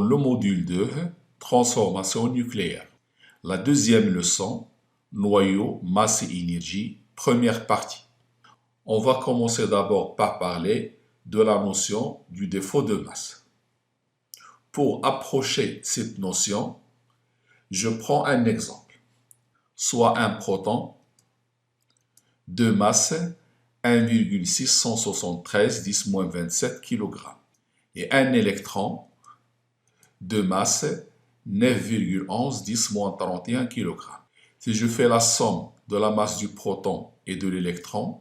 le module 2, transformation nucléaire. La deuxième leçon, noyau, masse et énergie, première partie. On va commencer d'abord par parler de la notion du défaut de masse. Pour approcher cette notion, je prends un exemple, soit un proton de masse 1,673 10-27 kg et un électron de masse 9,11 10-31 kg. Si je fais la somme de la masse du proton et de l'électron,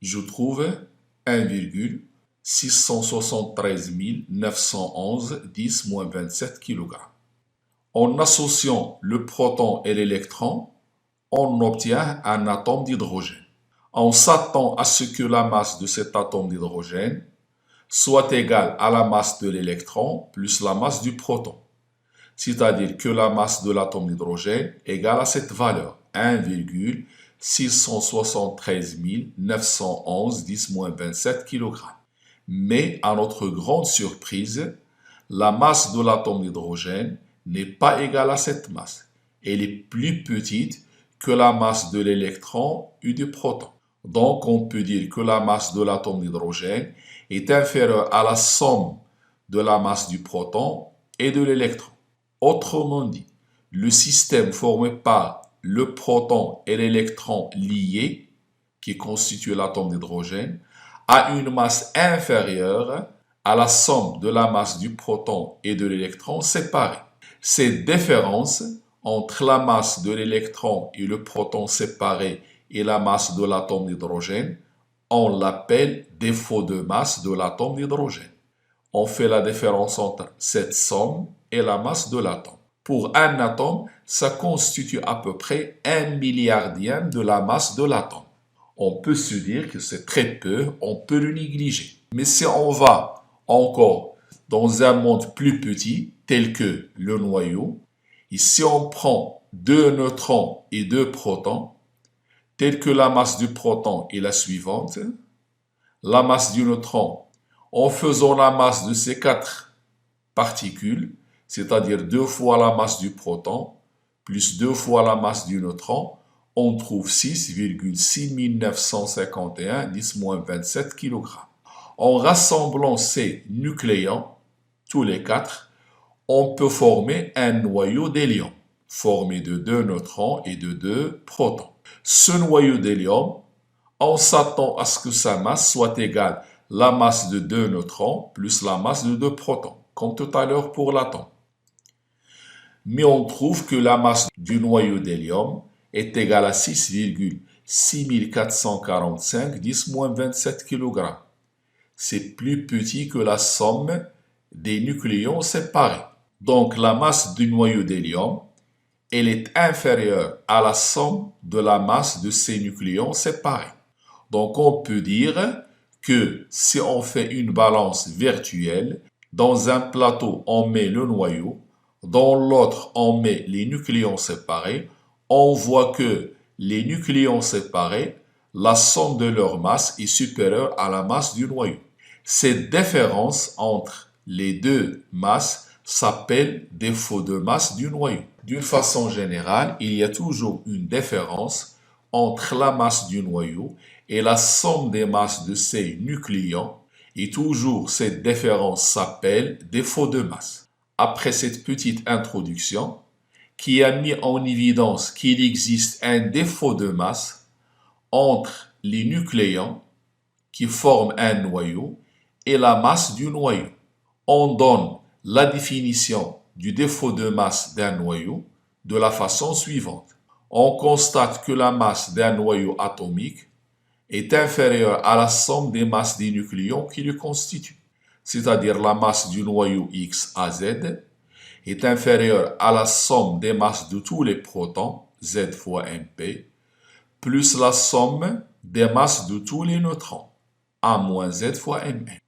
je trouve 1,673 911 10-27 kg. En associant le proton et l'électron, on obtient un atome d'hydrogène. On s'attend à ce que la masse de cet atome d'hydrogène soit égale à la masse de l'électron plus la masse du proton. C'est-à-dire que la masse de l'atome d'hydrogène est égale à cette valeur, 1,673 911 10-27 kg. Mais à notre grande surprise, la masse de l'atome d'hydrogène n'est pas égale à cette masse. Elle est plus petite que la masse de l'électron et du proton. Donc on peut dire que la masse de l'atome d'hydrogène est inférieure à la somme de la masse du proton et de l'électron. Autrement dit, le système formé par le proton et l'électron liés, qui constituent l'atome d'hydrogène, a une masse inférieure à la somme de la masse du proton et de l'électron séparés. Cette différence entre la masse de l'électron et le proton séparés et la masse de l'atome d'hydrogène, on l'appelle défaut de masse de l'atome d'hydrogène. On fait la différence entre cette somme et la masse de l'atome. Pour un atome, ça constitue à peu près 1 milliardième de la masse de l'atome. On peut se dire que c'est très peu, on peut le négliger. Mais si on va encore dans un monde plus petit, tel que le noyau, et si on prend 2 neutrons et 2 protons, telle que la masse du proton est la suivante, la masse du neutron, en faisant la masse de ces 4 particules, c'est-à-dire 2 fois la masse du proton, plus 2 fois la masse du neutron, on trouve 6,6951 10-27 kg. En rassemblant ces nucléons, tous les 4, on peut former un noyau d'hélium, formé de 2 neutrons et de 2 protons. Ce noyau d'hélium, on s'attend à ce que sa masse soit égale à la masse de 2 neutrons plus la masse de 2 protons, comme tout à l'heure pour l'atome. Mais on trouve que la masse du noyau d'hélium est égale à 6,6445 10-27 kg. C'est plus petit que la somme des nucléons séparés. Donc la masse du noyau d'hélium, elle est inférieure à la somme de la masse de ces nucléons séparés. Donc on peut dire que si on fait une balance virtuelle, dans un plateau on met le noyau, dans l'autre on met les nucléons séparés, on voit que les nucléons séparés, la somme de leur masse est supérieure à la masse du noyau. Cette différence entre les deux masses s'appelle défaut de masse du noyau. D'une façon générale, il y a toujours une différence entre la masse du noyau et la somme des masses de ces nucléons, et toujours cette différence s'appelle défaut de masse. Après cette petite introduction, qui a mis en évidence qu'il existe un défaut de masse entre les nucléons qui forment un noyau et la masse du noyau, on donne la définition du défaut de masse d'un noyau de la façon suivante. On constate que la masse d'un noyau atomique est inférieure à la somme des masses des nucléons qui le constituent, c'est-à-dire la masse du noyau X à Z est inférieure à la somme des masses de tous les protons, Z fois MP, plus la somme des masses de tous les neutrons, A moins Z fois Mn.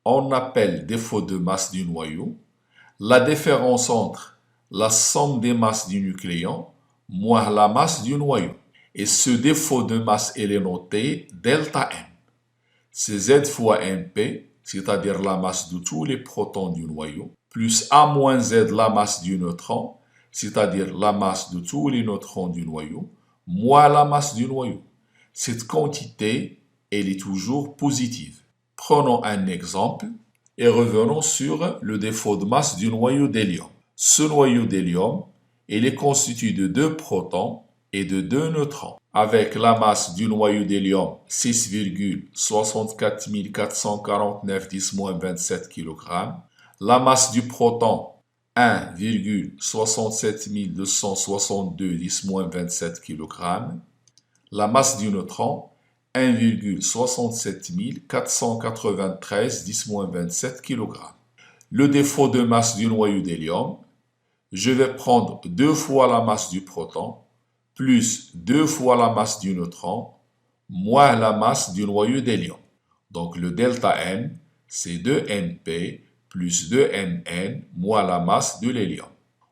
On appelle défaut de masse du noyau la différence entre la somme des masses du nucléon moins la masse du noyau. Et ce défaut de masse, il est noté delta M. C'est Z fois MP, c'est-à-dire la masse de tous les protons du noyau, plus A moins Z, la masse du neutron, c'est-à-dire la masse de tous les neutrons du noyau, moins la masse du noyau. Cette quantité, elle est toujours positive. Prenons un exemple et revenons sur le défaut de masse du noyau d'hélium. Ce noyau d'hélium, il est constitué de 2 protons et de 2 neutrons. Avec la masse du noyau d'hélium 6,64 449 10-27 kg, la masse du proton 1,67 262 10-27 kg, la masse du neutron 1,67 493 10-27 kg. Le défaut de masse du noyau d'hélium, je vais prendre 2 fois la masse du proton plus 2 fois la masse du neutron moins la masse du noyau d'hélium. Donc le delta N, c'est 2NP plus 2NN moins la masse de l'hélium.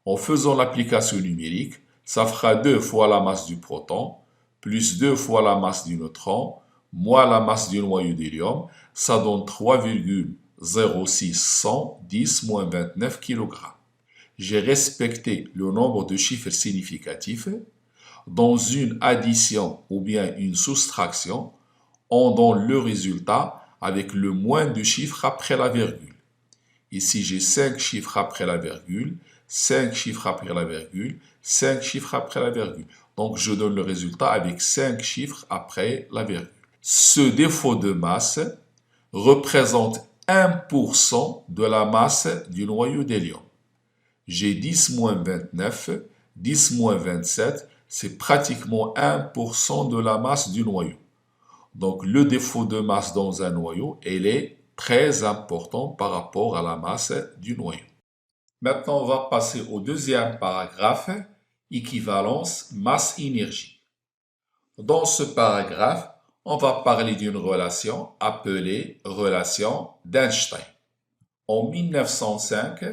En faisant l'application numérique, ça fera 2 fois la masse du proton plus 2 fois la masse du neutron moins la masse du noyau d'hélium. Ça donne 3,0610-29 kg. J'ai respecté le nombre de chiffres significatifs. Dans une addition ou bien une soustraction, on donne le résultat avec le moins de chiffres après la virgule. Ici, j'ai 5 chiffres après la virgule, 5 chiffres après la virgule, 5 chiffres après la virgule. Donc, je donne le résultat avec 5 chiffres après la virgule. Ce défaut de masse représente 1% de la masse du noyau d'hélium. J'ai 10-29, 10-27, c'est pratiquement 1% de la masse du noyau. Donc, le défaut de masse dans un noyau, elle est très important par rapport à la masse du noyau. Maintenant, on va passer au deuxième paragraphe, équivalence masse-énergie. Dans ce paragraphe, on va parler d'une relation appelée relation d'Einstein. En 1905,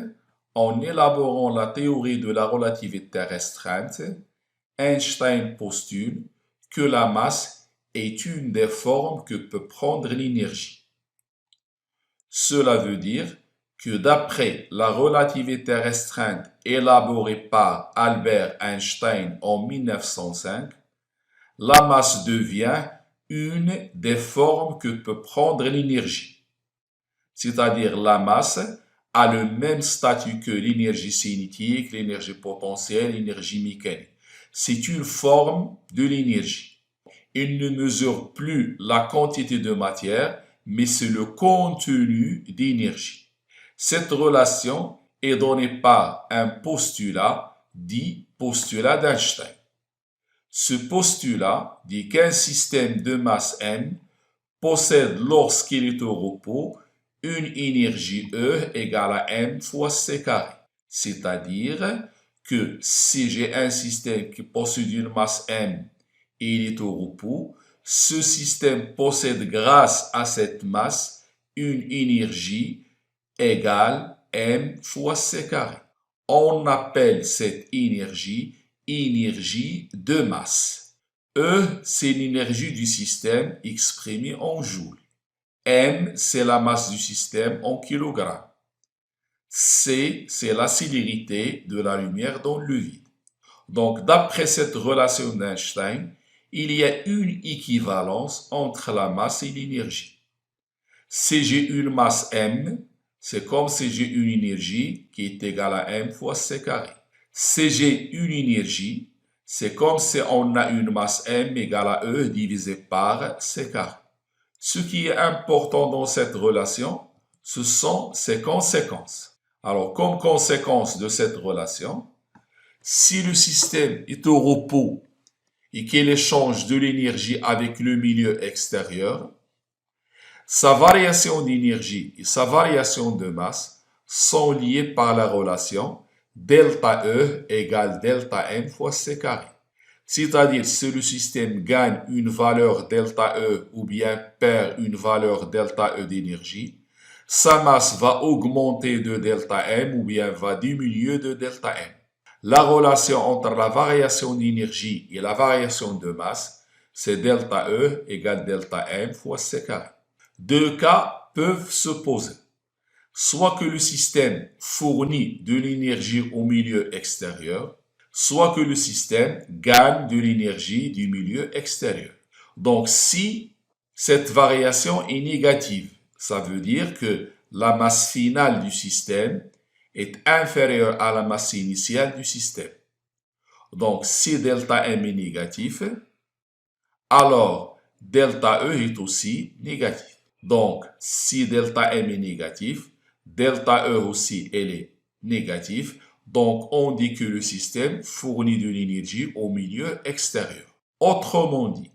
en élaborant la théorie de la relativité restreinte, Einstein postule que la masse est une des formes que peut prendre l'énergie. Cela veut dire que d'après la relativité restreinte élaborée par Albert Einstein en 1905, la masse devient une des formes que peut prendre l'énergie. C'est-à-dire la masse a le même statut que l'énergie cinétique, l'énergie potentielle, l'énergie mécanique. C'est une forme de l'énergie. Il ne mesure plus la quantité de matière, mais c'est le contenu d'énergie. Cette relation est donnée par un postulat dit postulat d'Einstein. Ce postulat dit qu'un système de masse m possède lorsqu'il est au repos une énergie E égale à m fois c carré. C'est-à-dire que si j'ai un système qui possède une masse m et il est au repos, ce système possède grâce à cette masse une énergie égale m fois c carré. On appelle cette énergie de masse. E, c'est l'énergie du système exprimée en joules. M, c'est la masse du système en kilogrammes. C, c'est la célérité de la lumière dans le vide. Donc, d'après cette relation d'Einstein, il y a une équivalence entre la masse et l'énergie. Si j'ai une masse m, c'est comme si j'ai une énergie qui est égale à m fois c carré. Si j'ai une énergie, c'est comme si on a une masse m égale à E divisé par c carré. Ce qui est important dans cette relation, ce sont ses conséquences. Alors, comme conséquence de cette relation, si le système est au repos et qu'il échange de l'énergie avec le milieu extérieur, sa variation d'énergie et sa variation de masse sont liées par la relation delta E égale delta M fois C carré. C'est-à-dire, si le système gagne une valeur delta E ou bien perd une valeur delta E d'énergie, sa masse va augmenter de delta M ou bien va diminuer de delta M. La relation entre la variation d'énergie et la variation de masse, c'est delta E égale delta M fois C carré. Deux cas peuvent se poser. soit que le système fournit de l'énergie au milieu extérieur, soit que le système gagne de l'énergie du milieu extérieur. Donc, si cette variation est négative, ça veut dire que la masse finale du système est inférieure à la masse initiale du système. Donc, si delta M est négatif, alors delta E est aussi négatif. Donc, si delta M est négatif, delta E aussi elle est négative. Donc, on dit que le système fournit de l'énergie au milieu extérieur. Autrement dit,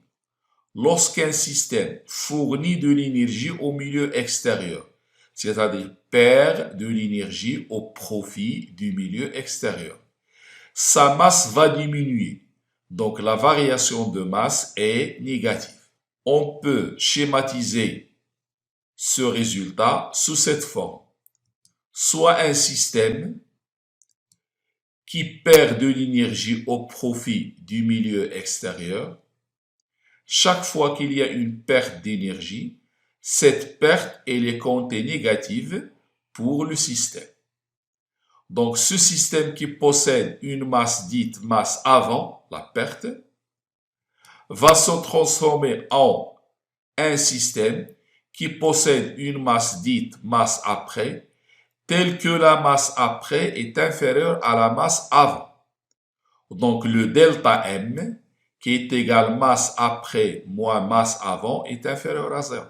lorsqu'un système fournit de l'énergie au milieu extérieur, c'est-à-dire perd de l'énergie au profit du milieu extérieur, sa masse va diminuer. Donc la variation de masse est négative. On peut schématiser ce résultat sous cette forme. Soit un système qui perd de l'énergie au profit du milieu extérieur. Chaque fois qu'il y a une perte d'énergie, cette perte elle est comptée négative pour le système. Donc ce système qui possède une masse dite masse avant la perte va se transformer en un système qui possède une masse dite masse après, telle que la masse après est inférieure à la masse avant. Donc le delta M, qui est égal masse après moins masse avant, est inférieur à 0.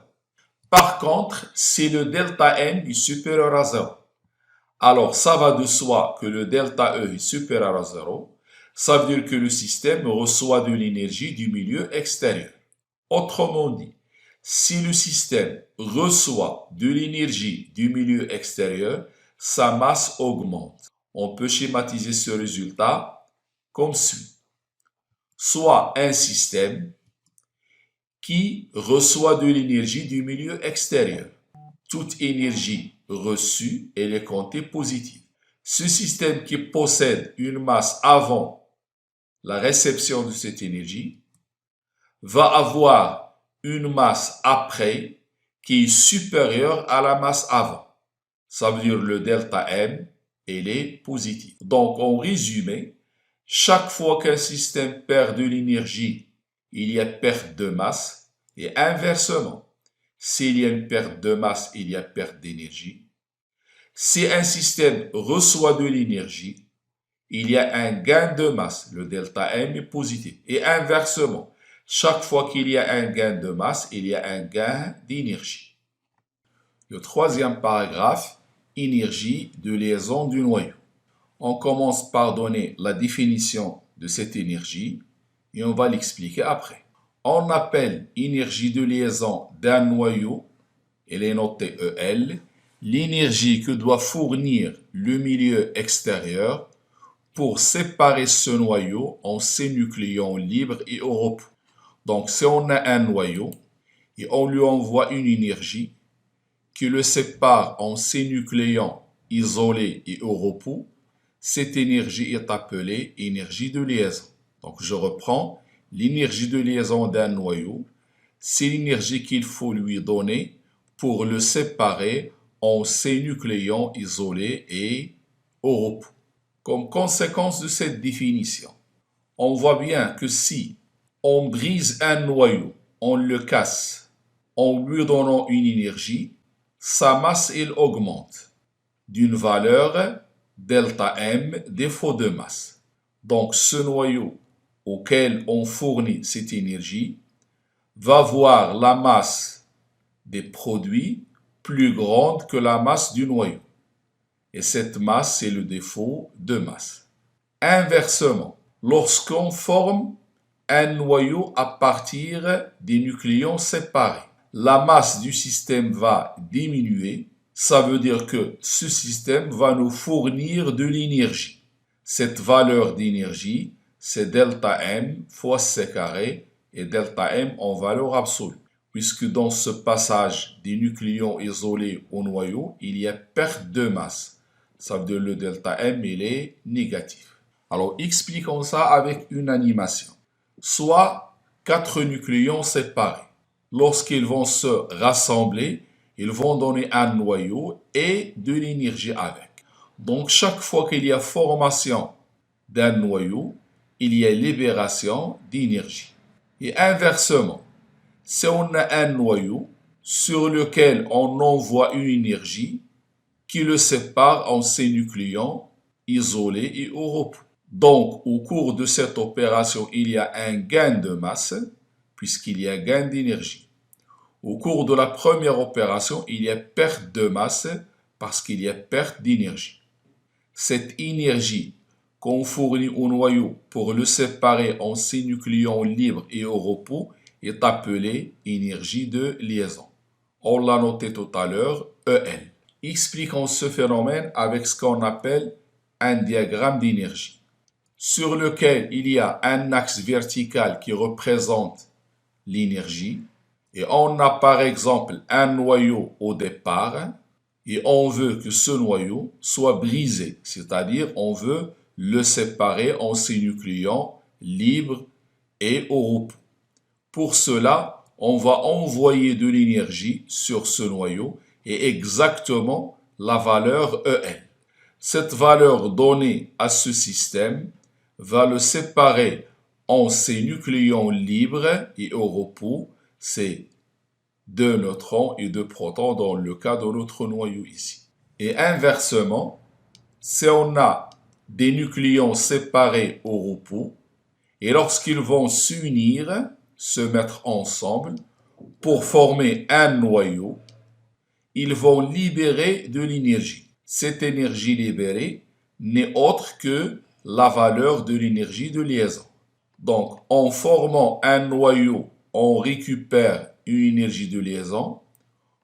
Par contre, si le delta M est supérieur à 0, alors ça va de soi que le delta E est supérieur à 0, ça veut dire que le système reçoit de l'énergie du milieu extérieur. Autrement dit, si le système reçoit de l'énergie du milieu extérieur, sa masse augmente. On peut schématiser ce résultat comme suit. Soit un système qui reçoit de l'énergie du milieu extérieur. Toute énergie reçue, elle est comptée positive. Ce système qui possède une masse avant la réception de cette énergie va avoir une masse après qui est supérieure à la masse avant. Ça veut dire le delta M, elle est positive. Donc, en résumé, chaque fois qu'un système perd de l'énergie, il y a perte de masse et inversement. S'il y a une perte de masse, il y a perte d'énergie. Si un système reçoit de l'énergie, il y a un gain de masse, le delta M est positif. Et inversement, chaque fois qu'il y a un gain de masse, il y a un gain d'énergie. Le troisième paragraphe, énergie de liaison du noyau. On commence par donner la définition de cette énergie et on va l'expliquer après. On appelle énergie de liaison d'un noyau, elle est notée EL, l'énergie que doit fournir le milieu extérieur pour séparer ce noyau en ses nucléons libres et au repos. Donc si on a un noyau et on lui envoie une énergie qui le sépare en ses nucléons isolés et au repos, cette énergie est appelée énergie de liaison. Donc je reprends, l'énergie de liaison d'un noyau, c'est l'énergie qu'il faut lui donner pour le séparer en ses nucléons isolés et au repos. Comme conséquence de cette définition, on voit bien que si on brise un noyau, on le casse, en lui donnant une énergie, sa masse elle augmente d'une valeur delta M défaut de masse. Donc ce noyau auquel on fournit cette énergie va voir la masse des produits plus grande que la masse du noyau. Et cette masse, c'est le défaut de masse. Inversement, lorsqu'on forme un noyau à partir des nucléons séparés, la masse du système va diminuer. Ça veut dire que ce système va nous fournir de l'énergie. Cette valeur d'énergie, c'est delta M fois C carré et delta M en valeur absolue. Puisque dans ce passage des nucléons isolés au noyau, il y a perte de masse. Ça veut dire le delta M, il est négatif. Alors, expliquons ça avec une animation. Soit 4 nucléons séparés. Lorsqu'ils vont se rassembler, ils vont donner un noyau et de l'énergie avec. Donc chaque fois qu'il y a formation d'un noyau, il y a libération d'énergie. Et inversement, si on a un noyau sur lequel on envoie une énergie qui le sépare en ses nucléons isolés et au repos. Donc, au cours de cette opération, il y a un gain de masse, puisqu'il y a gain d'énergie. Au cours de la première opération, il y a perte de masse, parce qu'il y a perte d'énergie. Cette énergie qu'on fournit au noyau pour le séparer en ses nucléons libres et au repos est appelée énergie de liaison. On l'a noté tout à l'heure, EL. Expliquons ce phénomène avec ce qu'on appelle un diagramme d'énergie, sur lequel il y a un axe vertical qui représente l'énergie, et on a par exemple un noyau au départ, et on veut que ce noyau soit brisé, c'est-à-dire on veut le séparer en ses nucléons libres et au repos. Pour cela, on va envoyer de l'énergie sur ce noyau et exactement la valeur EL. Cette valeur donnée à ce système va le séparer en ses nucléons libres et au repos, c'est 2 neutrons et 2 protons dans le cas de notre noyau ici. Et inversement, si on a des nucléons séparés au repos, et lorsqu'ils vont s'unir, se mettre ensemble pour former un noyau, ils vont libérer de l'énergie. Cette énergie libérée n'est autre que la valeur de l'énergie de liaison. Donc, en formant un noyau, on récupère une énergie de liaison.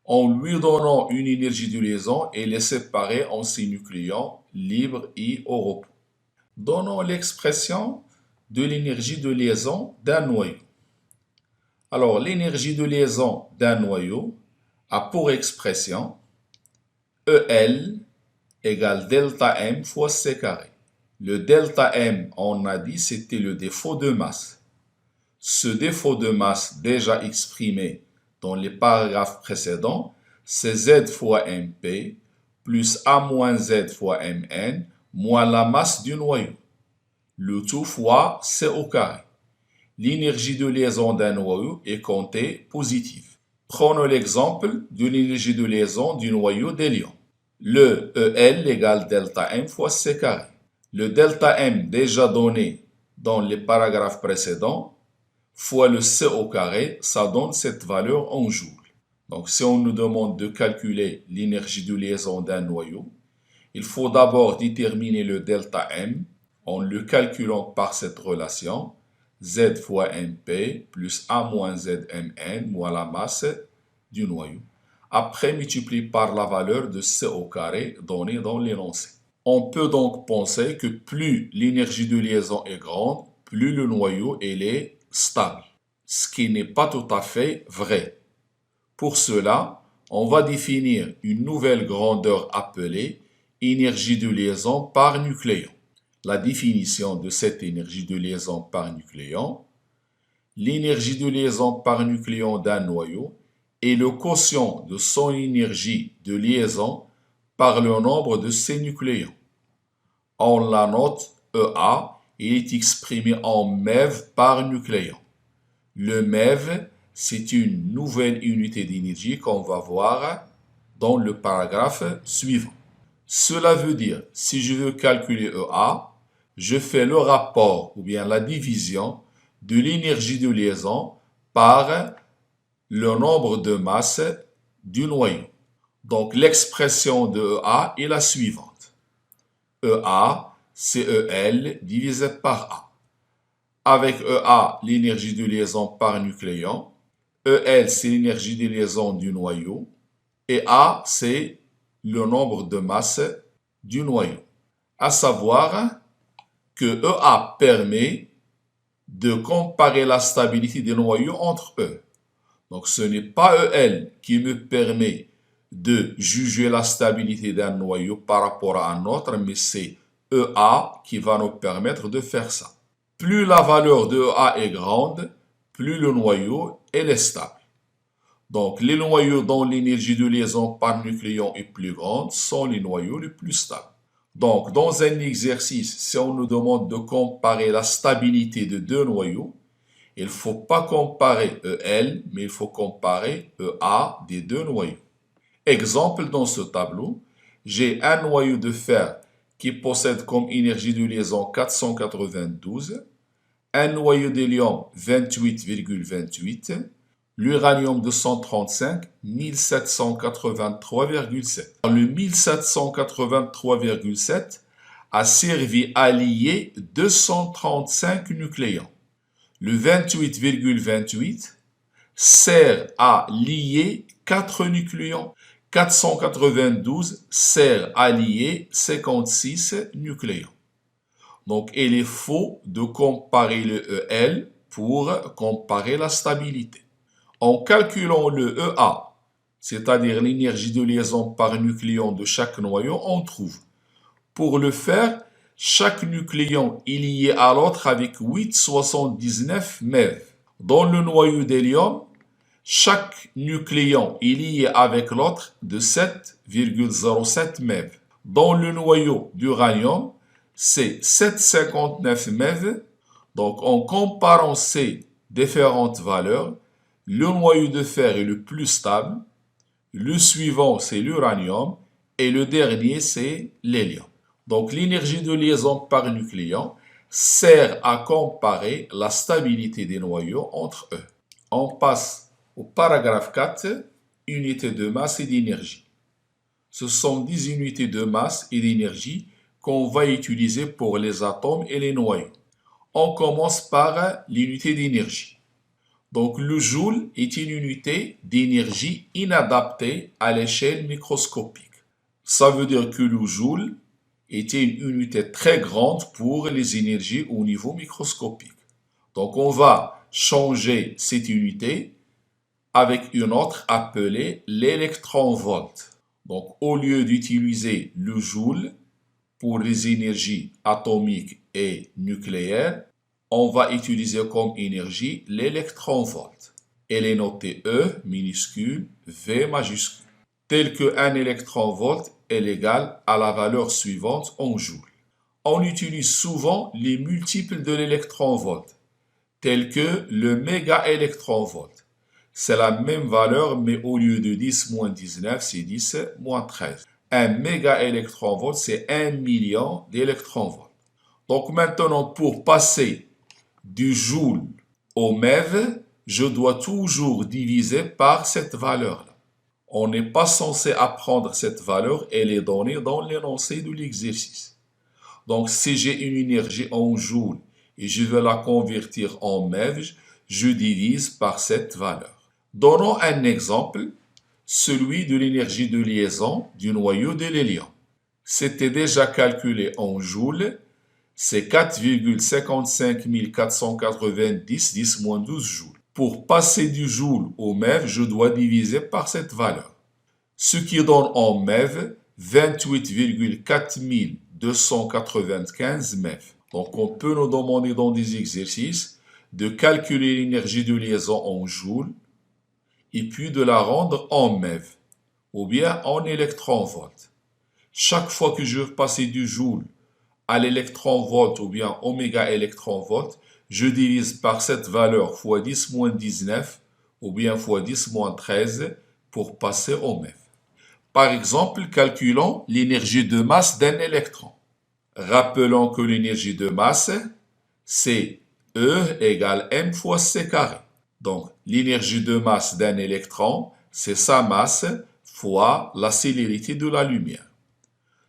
En lui donnant une énergie de liaison, elle est séparée en ses nucléons libres et au repos. Donnons l'expression de l'énergie de liaison d'un noyau. Alors, l'énergie de liaison d'un noyau a pour expression EL égale delta M fois C carré. Le delta M, on a dit, c'était le défaut de masse. Ce défaut de masse déjà exprimé dans les paragraphes précédents, c'est Z fois MP plus A moins Z fois Mn moins la masse du noyau. Le tout fois C au carré. L'énergie de liaison d'un noyau est comptée positive. Prenons l'exemple de l'énergie de liaison du noyau d'hélium. Le EL égale delta M fois C carré. Le delta M déjà donné dans les paragraphes précédents fois le C au carré, ça donne cette valeur en joules. Donc si on nous demande de calculer l'énergie de liaison d'un noyau, il faut d'abord déterminer le delta M en le calculant par cette relation Z fois MP plus A moins ZMN moins la masse du noyau. Après, multiplié par la valeur de C au carré donnée dans l'énoncé. On peut donc penser que plus l'énergie de liaison est grande, plus le noyau est stable, ce qui n'est pas tout à fait vrai. Pour cela, on va définir une nouvelle grandeur appelée énergie de liaison par nucléon. La définition de cette énergie de liaison par nucléon: l'énergie de liaison par nucléon d'un noyau est le quotient de son énergie de liaison par le nombre de ses nucléons. On la note EA et est exprimé en MeV par nucléon. Le MeV, c'est une nouvelle unité d'énergie qu'on va voir dans le paragraphe suivant. Cela veut dire, si je veux calculer EA, je fais le rapport ou bien la division de l'énergie de liaison par le nombre de masses du noyau. Donc l'expression de EA est la suivante. EA, c'est EL divisé par A. Avec EA, l'énergie de liaison par nucléon. EL, c'est l'énergie de liaison du noyau. Et A, c'est le nombre de masses du noyau. À savoir que EA permet de comparer la stabilité des noyaux entre eux. Donc ce n'est pas EL qui me permet de juger la stabilité d'un noyau par rapport à un autre, mais c'est EA qui va nous permettre de faire ça. Plus la valeur de EA est grande, plus le noyau est stable. Donc, les noyaux dont l'énergie de liaison par nucléon est plus grande sont les noyaux les plus stables. Donc, dans un exercice, si on nous demande de comparer la stabilité de deux noyaux, il ne faut pas comparer EL, mais il faut comparer EA des deux noyaux. Exemple, dans ce tableau, j'ai un noyau de fer qui possède comme énergie de liaison 492, un noyau d'hélium 28,28, l'uranium 235 1783,7. Le 1783,7 a servi à lier 235 nucléons. Le 28,28 sert à lier 4 nucléons. 492 sert à lier 56 nucléons. Donc, il est faux de comparer le EL pour comparer la stabilité. En calculant le EA, c'est-à-dire l'énergie de liaison par nucléon de chaque noyau, on trouve. Pour le faire, chaque nucléon est lié à l'autre avec 8,79 MeV. Dans le noyau d'hélium, chaque nucléon est lié avec l'autre de 7,07 MeV. Dans le noyau d'uranium, c'est 7,59 MeV. Donc, en comparant ces différentes valeurs, le noyau de fer est le plus stable, le suivant c'est l'uranium et le dernier c'est l'hélium. Donc, l'énergie de liaison par nucléon sert à comparer la stabilité des noyaux entre eux. On passe au paragraphe 4, unités de masse et d'énergie. Ce sont 10 unités de masse et d'énergie qu'on va utiliser pour les atomes et les noyaux. On commence par l'unité d'énergie. Donc le joule est une unité d'énergie inadaptée à l'échelle microscopique. Ça veut dire que le joule était une unité très grande pour les énergies au niveau microscopique. Donc on va changer cette unité avec une autre appelée l'électronvolt. Donc au lieu d'utiliser le joule pour les énergies atomiques et nucléaires, on va utiliser comme énergie l'électronvolt. Elle est notée E minuscule, V majuscule. Tel qu'un électronvolt est égal à la valeur suivante en joules. On utilise souvent les multiples de l'électronvolt, tels que le mégaélectronvolt. C'est la même valeur, mais au lieu de 10 moins 19, c'est 10 moins 13. Un mégaélectronvolt, c'est 1 million d'électronvolts. Donc maintenant, pour passer du joule au MeV, je dois toujours diviser par cette valeur-là. On n'est pas censé apprendre cette valeur, elle est donnée dans l'énoncé de l'exercice. Donc si j'ai une énergie en joule et je veux la convertir en MeV, je divise par cette valeur. Donnons un exemple, celui de l'énergie de liaison du noyau de l'hélium. C'était déjà calculé en joules, c'est 4,55 490 10-12 joules. Pour passer du joule au MeV, je dois diviser par cette valeur. Ce qui donne en MeV 28,4 295 MeV. Donc on peut nous demander dans des exercices de calculer l'énergie de liaison en joules et puis de la rendre en MeV ou bien en électronvolt. Chaque fois que je veux passer du joule à l'électronvolt ou bien au mégaélectronvolt, je divise par cette valeur fois 10 moins 19 ou bien fois 10 moins 13 pour passer au MeV. Par exemple, calculons l'énergie de masse d'un électron. Rappelons que l'énergie de masse, c'est E égale m fois c carré. Donc, l'énergie de masse d'un électron, c'est sa masse fois la célérité de la lumière.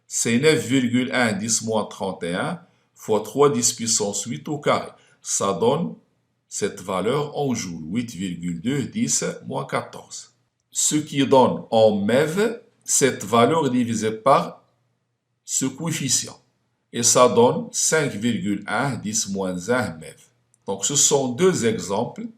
C'est 9,1 10 moins 31 fois 3 10 puissance 8 au carré. Ça donne cette valeur en joules, 8,2 10 moins 14. Ce qui donne en MeV cette valeur divisée par ce coefficient. Et ça donne 5,1 10 moins 1 MeV. Donc ce sont deux exemples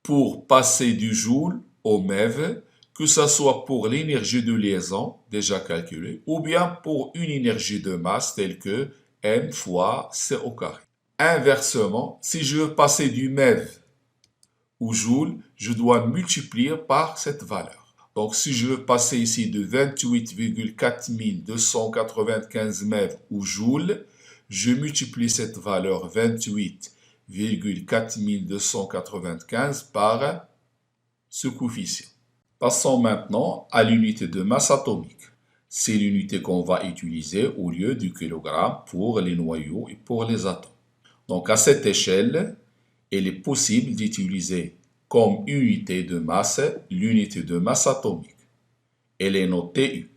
pour passer du joule au MeV, que ce soit pour l'énergie de liaison déjà calculée, ou bien pour une énergie de masse telle que m fois c au carré. Inversement, si je veux passer du MeV ou joule, je dois multiplier par cette valeur. Donc, si je veux passer ici de 28,4295 MeV ou joule, je multiplie cette valeur 28,4295 par ce coefficient. Passons maintenant à l'unité de masse atomique. C'est l'unité qu'on va utiliser au lieu du kilogramme pour les noyaux et pour les atomes. Donc, à cette échelle, il est possible d'utiliser comme unité de masse l'unité de masse atomique. Elle est notée U.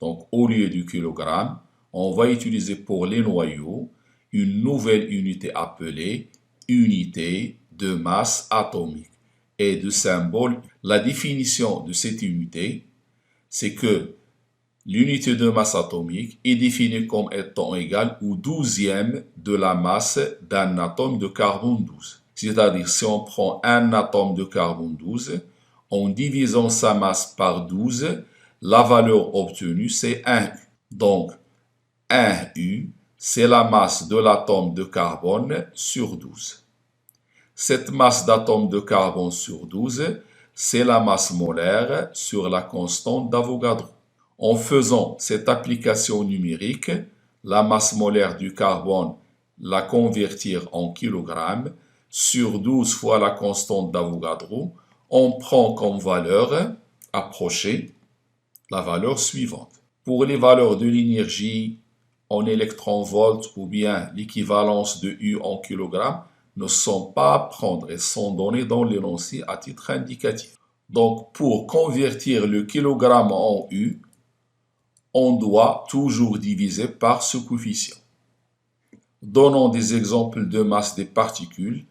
Donc, au lieu du kilogramme, on va utiliser pour les noyaux une nouvelle unité appelée unité de masse atomique. Et de symbole, la définition de cette unité, c'est que l'unité de masse atomique est définie comme étant égale au 12e de la masse d'un atome de carbone 12. C'est-à-dire, si on prend un atome de carbone 12, en divisant sa masse par 12, la valeur obtenue, c'est 1U. Donc, 1U, c'est la masse de l'atome de carbone sur 12. Cette masse d'atomes de carbone sur 12, c'est la masse molaire sur la constante d'Avogadro. En faisant cette application numérique, la masse molaire du carbone, la convertir en kilogrammes, sur 12 fois la constante d'Avogadro, on prend comme valeur approchée la valeur suivante. Pour les valeurs de l'énergie en électronvolts ou bien l'équivalence de U en kilogrammes, ne sont pas à prendre et sont données dans l'énoncé à titre indicatif. Donc, pour convertir le kilogramme en U, on doit toujours diviser par ce coefficient. Donnons des exemples de masse des particules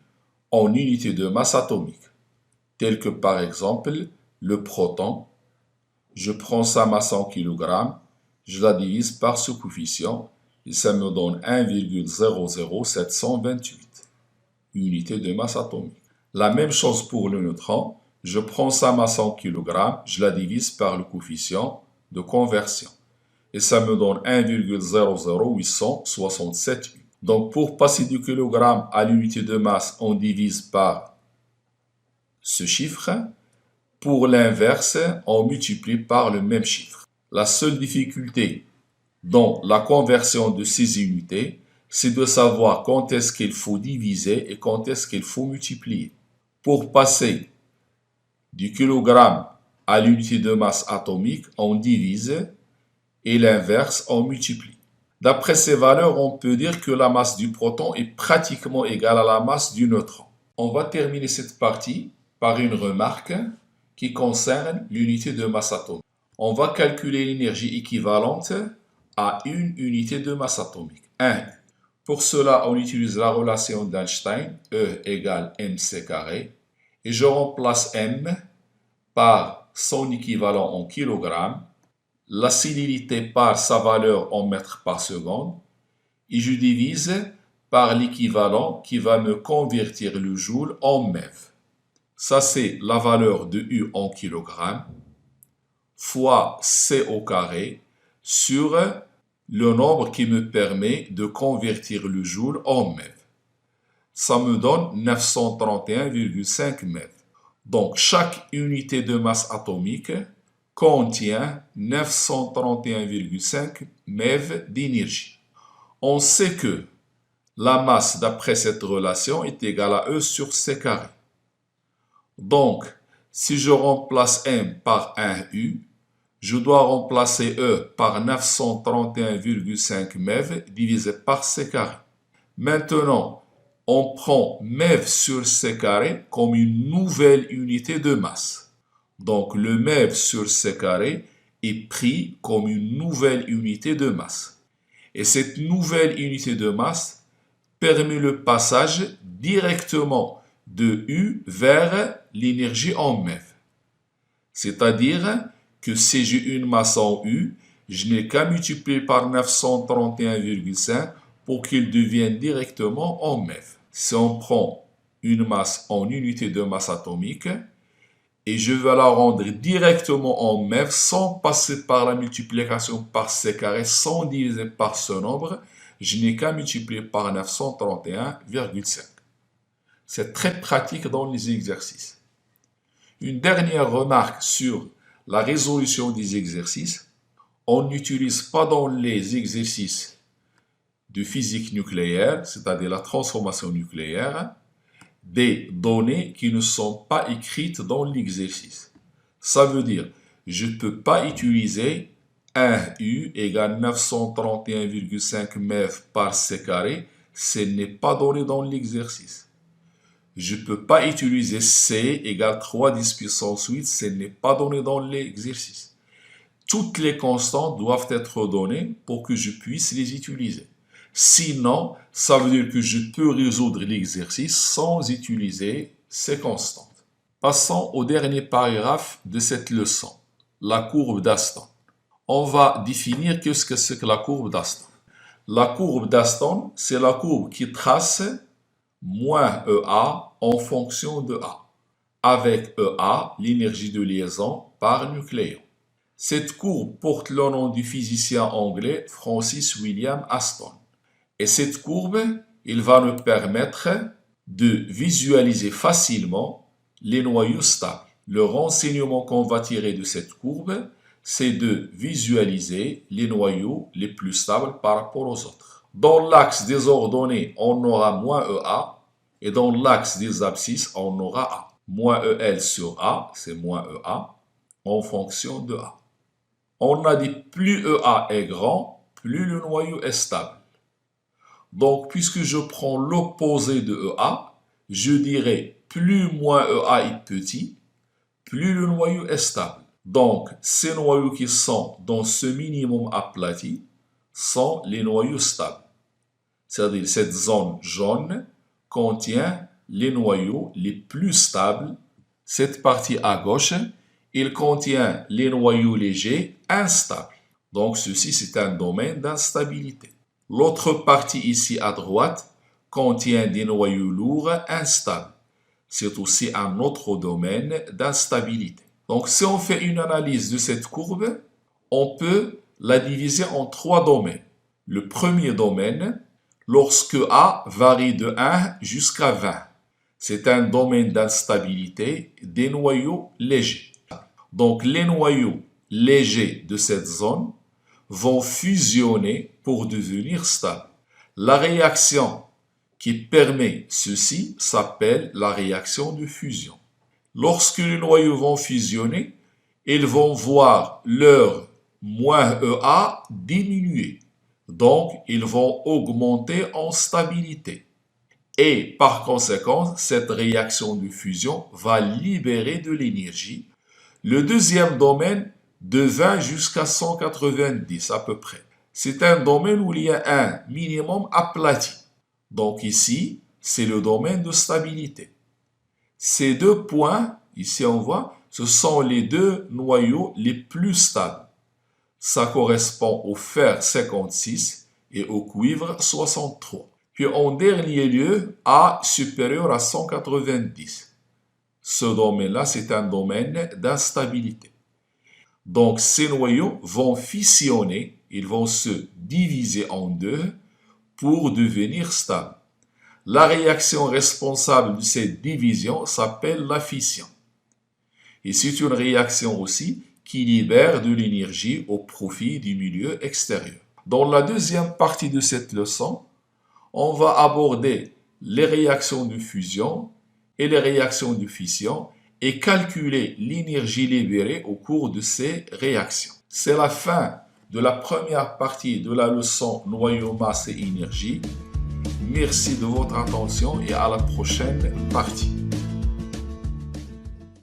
en unité de masse atomique, tels que par exemple le proton. Je prends sa masse en kilogrammes, je la divise par ce coefficient et ça me donne 1,00728 unités de masse atomique. La même chose pour le neutron, je prends sa masse en kilogrammes, je la divise par le coefficient de conversion et ça me donne 1,00867 U. Donc, pour passer du kilogramme à l'unité de masse, on divise par ce chiffre. Pour l'inverse, on multiplie par le même chiffre. La seule difficulté dans la conversion de ces unités, c'est de savoir quand est-ce qu'il faut diviser et quand est-ce qu'il faut multiplier. Pour passer du kilogramme à l'unité de masse atomique, on divise et l'inverse, on multiplie. D'après ces valeurs, on peut dire que la masse du proton est pratiquement égale à la masse du neutron. On va terminer cette partie par une remarque qui concerne l'unité de masse atomique. On va calculer l'énergie équivalente à une unité de masse atomique, 1. Pour cela, on utilise la relation d'Einstein, E égale mc carré, et je remplace m par son équivalent en kilogrammes, la célérité par sa valeur en mètres par seconde, et je divise par l'équivalent qui va me convertir le joule en MeV. Ça, c'est la valeur de U en kilogrammes fois C au carré sur le nombre qui me permet de convertir le joule en MeV. Ça me donne 931,5 MeV. Donc, chaque unité de masse atomique contient 931,5 MeV d'énergie. On sait que la masse d'après cette relation est égale à E sur C carré. Donc, si je remplace M par 1U, je dois remplacer E par 931,5 MeV divisé par C carré. Maintenant, on prend MeV sur C carré comme une nouvelle unité de masse. Donc, le MeV sur C carré est pris comme une nouvelle unité de masse. Et cette nouvelle unité de masse permet le passage directement de U vers l'énergie en MeV. C'est-à-dire que si j'ai une masse en U, je n'ai qu'à multiplier par 931,5 pour qu'il devienne directement en MeV. Si on prend une masse en unité de masse atomique et je veux la rendre directement en MeV sans passer par la multiplication par C carré, sans diviser par ce nombre, je n'ai qu'à multiplier par 931,5. C'est très pratique dans les exercices. Une dernière remarque sur la résolution des exercices. On n'utilise pas dans les exercices de physique nucléaire, c'est-à-dire la transformation nucléaire, des données qui ne sont pas écrites dans l'exercice. Ça veut dire, je ne peux pas utiliser 1U égale 931,5 mètres par c carré, ce n'est pas donné dans l'exercice. Je ne peux pas utiliser C égale 3 10 puissance 8, ce n'est pas donné dans l'exercice. Toutes les constantes doivent être données pour que je puisse les utiliser. Sinon, ça veut dire que je peux résoudre l'exercice sans utiliser ces constantes. Passons au dernier paragraphe de cette leçon, la courbe d'Aston. On va définir ce que c'est que la courbe d'Aston. La courbe d'Aston, c'est la courbe qui trace moins EA en fonction de A, avec EA, l'énergie de liaison par nucléon. Cette courbe porte le nom du physicien anglais Francis William Aston. Et cette courbe, il va nous permettre de visualiser facilement les noyaux stables. Le renseignement qu'on va tirer de cette courbe, c'est de visualiser les noyaux les plus stables par rapport aux autres. Dans l'axe des ordonnées, on aura moins EA, et dans l'axe des abscisses, on aura A. Moins EL sur A, c'est moins EA, en fonction de A. On a dit plus EA est grand, plus le noyau est stable. Donc, puisque je prends l'opposé de EA, je dirais plus moins EA est petit, plus le noyau est stable. Donc, ces noyaux qui sont dans ce minimum aplati sont les noyaux stables. C'est-à-dire cette zone jaune contient les noyaux les plus stables. Cette partie à gauche, il contient les noyaux légers instables. Donc, ceci, c'est un domaine d'instabilité. L'autre partie ici à droite contient des noyaux lourds instables. C'est aussi un autre domaine d'instabilité. Donc, si on fait une analyse de cette courbe, on peut la diviser en 3 domaines. Le premier domaine, lorsque A varie de 1 jusqu'à 20, c'est un domaine d'instabilité des noyaux légers. Donc, les noyaux légers de cette zone vont fusionner pour devenir stables. La réaction qui permet ceci s'appelle la réaction de fusion. Lorsque les noyaux vont fusionner, ils vont voir leur moins EA diminuer. Donc, ils vont augmenter en stabilité. Et par conséquent, cette réaction de fusion va libérer de l'énergie. Le deuxième domaine, de 20 jusqu'à 190 à peu près. C'est un domaine où il y a un minimum aplati. Donc ici, c'est le domaine de stabilité. Ces 2 points, ici on voit, ce sont les 2 noyaux les plus stables. Ça correspond au fer 56 et au cuivre 63. Puis en dernier lieu, A supérieur à 190. Ce domaine-là, c'est un domaine d'instabilité. Donc ces noyaux vont fissionner, ils vont se diviser en 2 pour devenir stables. La réaction responsable de cette division s'appelle la fission. Et c'est une réaction aussi qui libère de l'énergie au profit du milieu extérieur. Dans la deuxième partie de cette leçon, on va aborder les réactions de fusion et les réactions de fission et calculer l'énergie libérée au cours de ces réactions. C'est la fin de la première partie de la leçon noyau, masse et énergie. Merci de votre attention et à la prochaine partie.